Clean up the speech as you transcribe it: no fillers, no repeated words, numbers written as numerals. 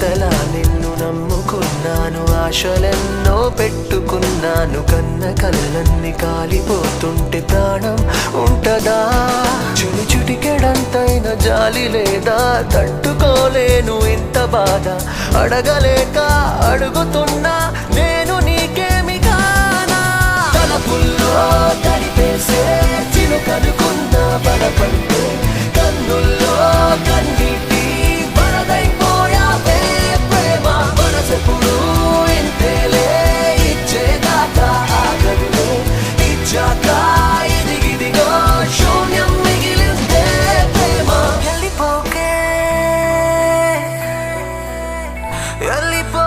ఇంతలా నిన్ను నమ్ముకున్నాను, ఆశలెన్నో పెట్టుకున్నాను. కన్న కళ్ళన్ని కాలిపోతుంటే ప్రాణం ఉంటదా? చుడి చుటికెడంతైన జాలి లేదా? తట్టుకోలేను ఇంత బాధ, అడగలేక అడుగుతున్నా నేను నీకేమి కానా? తలపుల్లో తడిపేసే చిలుకనుకున్న బలపంటే కన్నుల్లో కన్నీటి వరదైపోయావే ప్రేమ. మనసెప్పుడు ఇంతేలే, ఇచ్చేదాకా ఆగదులే, ఇచ్చాక ఇదిగిదిగో శూన్యం మిగిలిందే ప్రేమ. వెళ్ళిపోకే వెళ్ళిపో